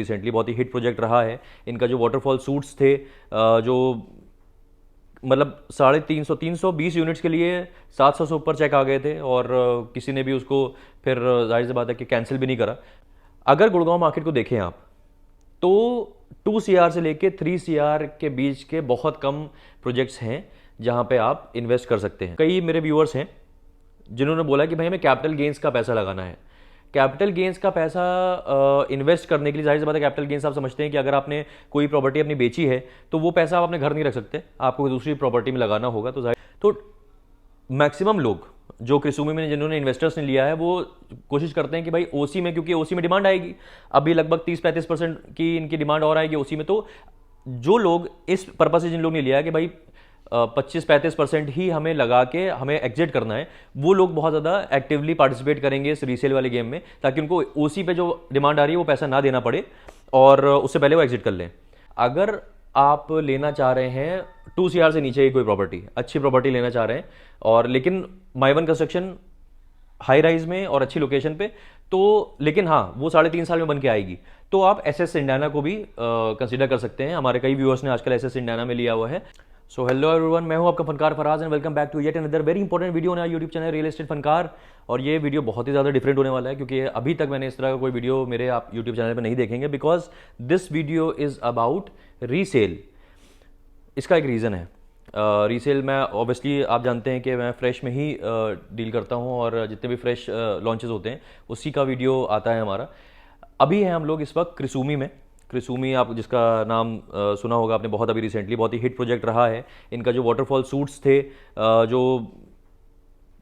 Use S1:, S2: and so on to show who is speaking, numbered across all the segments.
S1: Recently बहुत ही hit project रहा है इनका। जो वाटरफॉल सूट्स थे, जो मतलब 320 यूनिट्स के लिए 700 से ऊपर चेक आ गए थे और किसी ने भी उसको फिर जाहिर सी बात है कि कैंसिल भी नहीं करा। अगर गुड़गांव मार्केट को देखें आप, तो 2 CR से लेके 3 CR के बीच के बहुत कम प्रोजेक्ट्स हैं जहां पे आप इन्वेस्ट कर सकते हैं। कई मेरे व्यूअर्स हैं जिन्होंने बोला कि भाई हमें कैपिटल गेंस का पैसा लगाना है। कैपिटल गेंस का पैसा इन्वेस्ट करने के लिए, जाहिर सी बात है कैपिटल गेंस आप समझते हैं कि अगर आपने कोई प्रॉपर्टी अपनी बेची है तो वो पैसा आप अपने घर नहीं रख सकते, आपको दूसरी प्रॉपर्टी में लगाना होगा। तो मैक्सिमम लोग जो क्रिसुमी में जिन्होंने इन्वेस्टर्स ने लिया है वो कोशिश करते हैं कि भाई ओसी में, क्योंकि ओसी में डिमांड आएगी, अभी लगभग 30-35% की इनकी डिमांड और आएगी ओसी में। तो जो लोग इस पर्पज से जिन लोग ने लिया है कि भाई 25-35% ही हमें लगा के हमें एग्जिट करना है, वो लोग बहुत ज़्यादा एक्टिवली पार्टिसिपेट करेंगे इस रीसेल वाले गेम में, ताकि उनको ओसी पे जो डिमांड आ रही है वो पैसा ना देना पड़े और उससे पहले वो एग्जिट कर लें। अगर आप लेना चाह रहे हैं 2 CR से नीचे की कोई प्रॉपर्टी, अच्छी प्रॉपर्टी लेना चाह रहे हैं और लेकिन my one construction high rise में और अच्छी लोकेशन पे, तो लेकिन हाँ वो 3.5 साल में बन के आएगी, तो आप एसएस इंडियाना को भी कंसीडर कर सकते हैं। हमारे कई व्यूअर्स ने आजकल एसएस इंडियाना में लिया हुआ है। सो हेलो एवरीवन, मैं हूं आपका फनकार Faraz and welcome back to yet another very important video on our YouTube channel real estate Funkaar. और ये वीडियो बहुत ही ज़्यादा डिफरेंट होने वाला है क्योंकि अभी तक मैंने इस तरह का कोई वीडियो मेरे आप यूट्यूब चैनल पर नहीं देखेंगे, because this video is about resale. इसका एक रीज़न है। रीसेल मैं ऑब्वियसली आप जानते हैं कि मैं फ्रेश में ही डील करता हूं और जितने भी फ्रेश लॉन्चेस होते हैं उसी का वीडियो आता है हमारा। अभी हैं हम लोग इस वक्त क्रिसुमी में। क्रिसुमी आप जिसका नाम सुना होगा आपने, बहुत अभी रिसेंटली बहुत ही हिट प्रोजेक्ट रहा है इनका। जो वाटरफॉल सूट्स थे, जो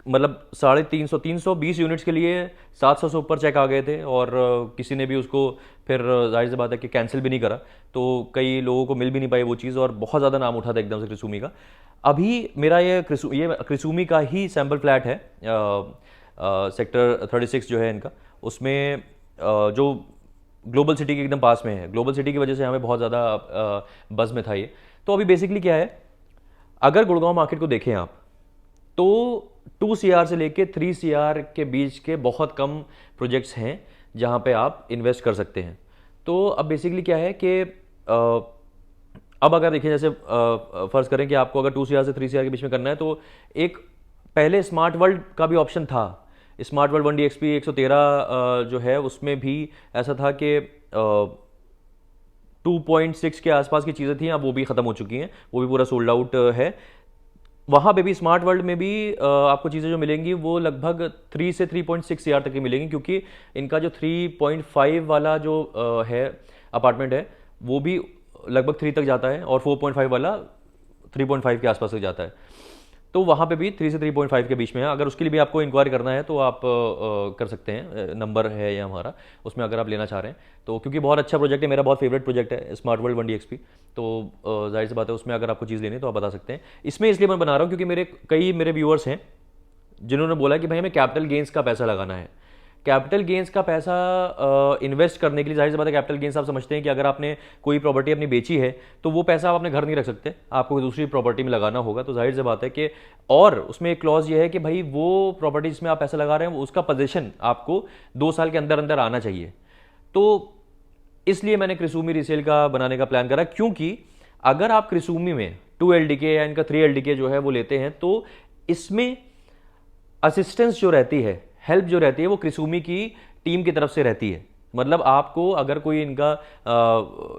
S1: मतलब 320 यूनिट्स के लिए 700 से ऊपर चेक आ गए थे और किसी ने भी उसको फिर जाहिर सी बात है कि कैंसिल भी नहीं करा, तो कई लोगों को मिल भी नहीं पाई वो चीज़ और बहुत ज़्यादा नाम उठा था एकदम से क्रिसुमी का। अभी मेरा ये क्रिसुमी का ही सैम्पल फ्लैट है, सेक्टर 36 जो है इनका, उसमें जो ग्लोबल सिटी के एकदम पास में है। ग्लोबल सिटी की वजह से हमें बहुत ज़्यादा बज़ में था ये। तो अभी बेसिकली क्या है, अगर गुड़गांव मार्केट को देखें आप, तो 2 CR से लेके 3 CR के बीच के बहुत कम प्रोजेक्ट्स हैं जहां पे आप इन्वेस्ट कर सकते हैं। तो अब बेसिकली क्या है कि अब अगर देखें, जैसे फर्ज करें कि आपको अगर 2 CR से 3 CR के बीच में करना है, तो एक पहले स्मार्ट वर्ल्ड का भी ऑप्शन था। स्मार्ट वर्ल्ड 1DXP 113 जो है उसमें भी ऐसा था कि 2.6 के आसपास की चीज़ें थी, अब वो भी ख़त्म हो चुकी हैं, वो भी पूरा सोल्ड आउट है। वहाँ पे भी स्मार्ट वर्ल्ड में भी आपको चीज़ें जो मिलेंगी वो लगभग 3 से 3.6 CR तक की मिलेंगी, क्योंकि इनका जो 3.5 वाला जो है अपार्टमेंट है वो भी लगभग 3 तक जाता है और 4.5 वाला 3.5 के आसपास तक जाता है। तो वहाँ पे भी 3 से 3.5 के बीच में है। अगर उसके लिए भी आपको इंक्वायरी करना है तो आप कर सकते हैं, नंबर है ये हमारा, उसमें अगर आप लेना चाह रहे हैं तो, क्योंकि बहुत अच्छा प्रोजेक्ट है, मेरा बहुत फेवरेट प्रोजेक्ट है स्मार्ट वर्ल्ड 1DXP। तो जाहिर सी बात है उसमें अगर आपको चीज़ लेनी है तो आप बता सकते हैं। इसमें इसलिए मैं बना रहा हूँ क्योंकि कई मेरे व्यूअर्स हैं जिन्होंने बोला कि भाई हमें कैपिटल गेंस का पैसा लगाना है। कैपिटल गेंस का पैसा इन्वेस्ट करने के लिए, जाहिर सी बात है कैपिटल गेंस आप समझते हैं कि अगर आपने कोई प्रॉपर्टी अपनी बेची है तो वो पैसा आप अपने घर नहीं रख सकते, आपको दूसरी प्रॉपर्टी में लगाना होगा। तो जाहिर सी बात है कि, और उसमें एक क्लॉज ये है कि भाई वो प्रॉपर्टी जिसमें आप पैसा लगा रहे हैं उसका पोजीशन आपको 2 साल के अंदर अंदर आना चाहिए। तो इसलिए मैंने क्रिसुमी रीसेल का बनाने का प्लान करा, क्योंकि अगर आप क्रिसुमी में 2 LDK या इनका 3 LDK जो है वो लेते हैं तो इसमें असिस्टेंस जो रहती है, हेल्प जो रहती है, वो क्रिसुमी की टीम की तरफ से रहती है। मतलब आपको अगर कोई इनका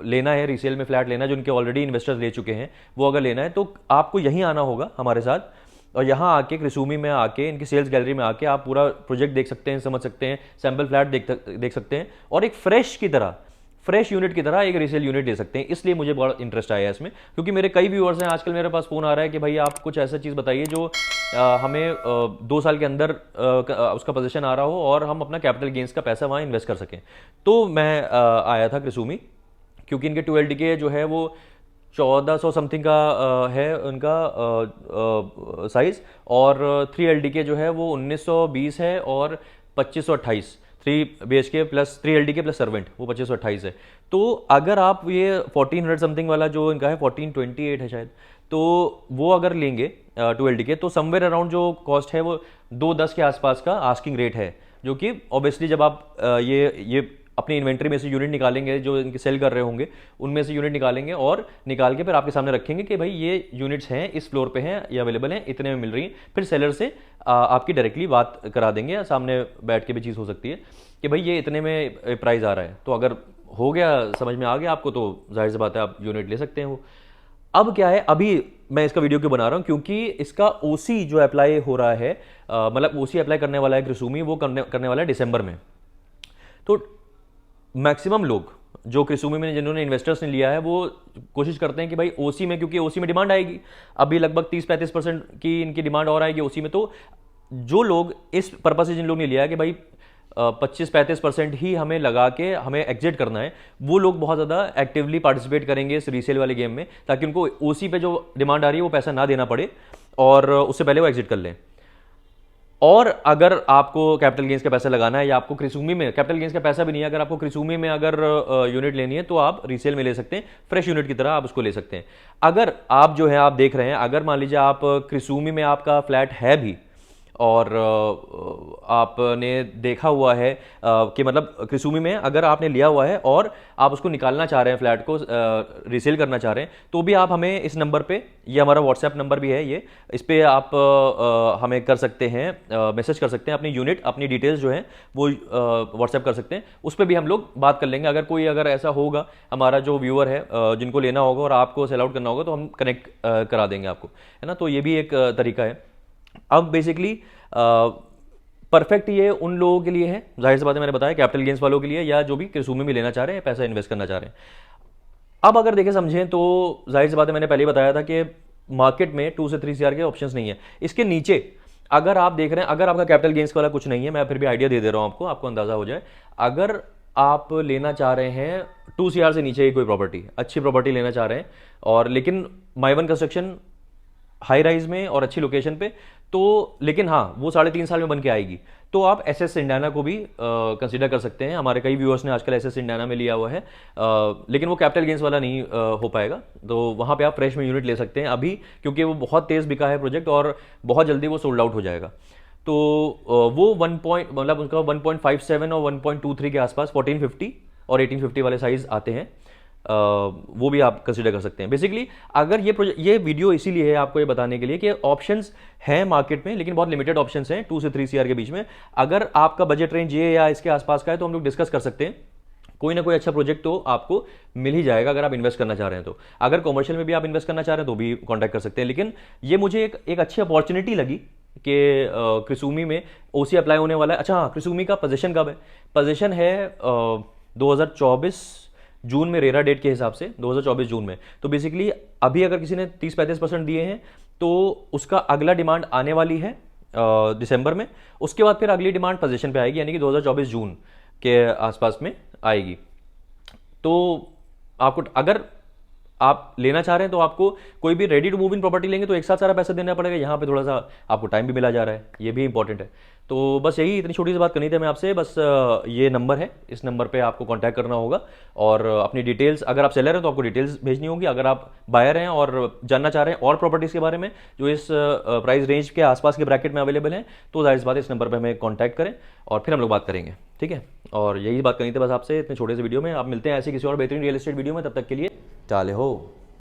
S1: लेना है, रीसेल में फ्लैट लेना है, जो इनके ऑलरेडी इन्वेस्टर्स ले चुके हैं, वो अगर लेना है तो आपको यहीं आना होगा हमारे साथ, और यहाँ आके क्रिसुमी में आके इनकी सेल्स गैलरी में आके आप पूरा प्रोजेक्ट देख सकते हैं, समझ सकते हैं, सैम्पल फ्लैट देख सकते हैं और एक फ्रेश यूनिट की तरह एक रीसेल यूनिट ले सकते हैं। इसलिए मुझे बड़ा इंटरेस्ट आया इसमें, क्योंकि मेरे कई व्यूअर्स हैं, आजकल मेरे पास फ़ोन आ रहा है कि भाई आप कुछ ऐसा चीज़ बताइए जो हमें 2 साल के अंदर उसका पोजीशन आ रहा हो और हम अपना कैपिटल गेंस का पैसा वहाँ इन्वेस्ट कर सकें। तो मैं आया था क्रिसुमी, क्योंकि इनके 2 LDK जो है वो 1400 समथिंग का है उनका साइज़, और 3 LDK जो है वो 1920 है और 2528, 3 BHK plus 3 LDK plus servant, वो 2528 है। तो अगर आप ये 1400 समथिंग वाला जो इनका है 1428 है शायद, तो वो अगर लेंगे 2 LDK, तो समवेयर अराउंड जो कॉस्ट है वो 210 के आसपास का आस्किंग रेट है, जो कि ऑब्वियसली जब आप ये अपनी इन्वेंट्री में से यूनिट निकालेंगे, जो इनके सेल कर रहे होंगे उनमें से यूनिट निकालेंगे और निकाल के फिर आपके सामने रखेंगे कि भाई ये यूनिट्स हैं, इस फ्लोर पे हैं, ये अवेलेबल हैं, इतने में मिल रही हैं। फिर सेलर से आपकी डायरेक्टली बात करा देंगे, या सामने बैठ के भी चीज़ हो सकती है कि भाई ये इतने में प्राइस आ रहा है। तो अगर हो गया, समझ में आ गया आपको, तो जाहिर सी बात है आप यूनिट ले सकते हैं वो। अब क्या है, अभी मैं इसका वीडियो क्यों बना रहा हूँ, क्योंकि इसका ओसी जो अप्लाई हो रहा है, मतलब ओसी अप्लाई करने वाला है क्रिसूमी, वो करने वाला है दिसंबर में। तो मैक्सिमम लोग जो क्रिसूमी में जिन्होंने इन्वेस्टर्स ने लिया है वो कोशिश करते हैं कि भाई ओसी में, क्योंकि ओसी में डिमांड आएगी, अभी लगभग 30-35% की इनकी डिमांड और आएगी ओसी में। तो जो लोग इस पर्पज से, जिन लोग ने लिया है कि भाई 25-35% ही हमें लगा के हमें एग्जिट करना है, वो लोग बहुत ज़्यादा एक्टिवली पार्टिसिपेट करेंगे इस रीसेल वाले गेम में, ताकि उनको ओसी पे जो डिमांड आ रही है वो पैसा ना देना पड़े और उससे पहले वो एग्जिट कर लें। और अगर आपको कैपिटल गेंस का पैसा लगाना है, या आपको क्रिसूमी में कैपिटल गेंस का पैसा भी नहीं है, अगर आपको क्रिसूमी में अगर यूनिट लेनी है तो आप रीसेल में ले सकते हैं, फ्रेश यूनिट की तरह आप उसको ले सकते हैं। अगर आप जो है आप देख रहे हैं, अगर मान लीजिए आप क्रिसूमी में आपका फ्लैट है भी और आपने देखा हुआ है कि मतलब क्रिसूमी में अगर आपने लिया हुआ है और आप उसको निकालना चाह रहे हैं, फ्लैट को रीसेल करना चाह रहे हैं, तो भी आप हमें इस नंबर पे, ये हमारा व्हाट्सएप नंबर भी है, ये इस पर आप हमें कर सकते हैं, मैसेज कर सकते हैं, अपनी यूनिट, अपनी डिटेल्स जो है वो व्हाट्सएप कर सकते हैं, उस पर भी हम लोग बात कर लेंगे। अगर ऐसा होगा, हमारा जो व्यूअर है जिनको लेना होगा और आपको सेल आउट करना होगा, तो हम कनेक्ट करा देंगे आपको, है ना। तो ये भी एक तरीका है। अब बेसिकली परफेक्ट ये उन लोगों के लिए है, जाहिर सी बात है, मैंने बताया कैपिटल गेंस वालों के लिए, या जो भी क्रिसूमी में लेना चाह रहे हैं, पैसा इन्वेस्ट करना चाह रहे हैं। अब अगर देखें समझें तो जाहिर सी बात है, मैंने पहले ही बताया था कि मार्केट में 2 से 3 CR के ऑप्शंस नहीं है। इसके नीचे अगर आप देख रहे हैं, अगर आपका कैपिटल गेंस वाला कुछ नहीं है, मैं फिर भी आइडिया दे रहा हूं आपको अंदाजा हो जाए। अगर आप लेना चाह रहे हैं 2 CR से नीचे की कोई प्रॉपर्टी, अच्छी प्रॉपर्टी लेना चाह रहे हैं, और लेकिन my one construction, high rise में और अच्छी लोकेशन पे, तो लेकिन हाँ वो 3.5 साल में बन के आएगी, तो आप SS इंडियाना को भी कंसीडर कर सकते हैं। हमारे कई व्यूअर्स ने आजकल SS इंडियाना में लिया हुआ है, लेकिन वो कैपिटल गेंस वाला नहीं हो पाएगा, तो वहाँ पे आप फ्रेश में यूनिट ले सकते हैं अभी, क्योंकि वो बहुत तेज़ बिका है प्रोजेक्ट और बहुत जल्दी वो सोल्ड आउट हो जाएगा। तो वो 1 मतलब उनका 1.57 और 1.23 के आसपास 1450 और 1850 वाले साइज आते हैं, वो भी आप कंसीडर कर सकते हैं। बेसिकली अगर ये वीडियो इसीलिए है आपको ये बताने के लिए कि ऑप्शंस हैं मार्केट में, लेकिन बहुत लिमिटेड ऑप्शंस हैं 2 से 3 CR के बीच में। अगर आपका बजट रेंज ये या इसके आसपास का है तो हम लोग डिस्कस कर सकते हैं, कोई ना कोई अच्छा प्रोजेक्ट तो आपको मिल ही जाएगा अगर आप इन्वेस्ट करना चाह रहे हैं तो। अगर कॉमर्शियल में भी आप इन्वेस्ट करना चाह रहे हैं तो भी कॉन्टैक्ट कर सकते हैं। लेकिन ये मुझे एक अच्छी अपॉर्चुनिटी लगी कि क्रिसूमी में ओसी अप्लाई होने वाला है। अच्छा हाँ, क्रिसूमी का पोजीशन कब है? पोजीशन है 2024 जून में, रेरा डेट के हिसाब से 2024 जून में। तो बेसिकली अभी अगर किसी ने 30-35% दिए हैं तो उसका अगला डिमांड आने वाली है दिसंबर में, उसके बाद फिर अगली डिमांड पोजीशन पे आएगी, यानी कि 2024 जून के आसपास में आएगी। तो आपको, अगर आप लेना चाह रहे हैं तो आपको कोई भी ready to move in property लेंगे तो एक साथ सारा पैसा देना पड़ेगा, यहाँ पे थोड़ा सा आपको टाइम भी मिला जा रहा है, ये भी इंपॉर्टेंट है। तो बस यही इतनी छोटी सी बात करनी थी मैं आपसे। बस ये नंबर है, इस नंबर पे आपको कांटेक्ट करना होगा और अपनी डिटेल्स, अगर आप सेलर हैं तो आपको डिटेल्स भेजनी होगी, अगर आप बायर हैं और जानना चाह रहे हैं और प्रॉपर्टीज़ के बारे में जो इस प्राइस रेंज के आसपास के ब्रैकेट में अवेलेबल हैं, तो जाहिर सी बात है इस नंबर पर हमें कॉन्टैक्ट करें और फिर हम लोग बात करेंगे, ठीक है। और यही बात करनी थी बस आपसे इतने छोटे से वीडियो में। आप मिलते हैं ऐसे किसी और बेहतरीन रियल एस्टेट वीडियो में, तब तक के लिए टाले हो।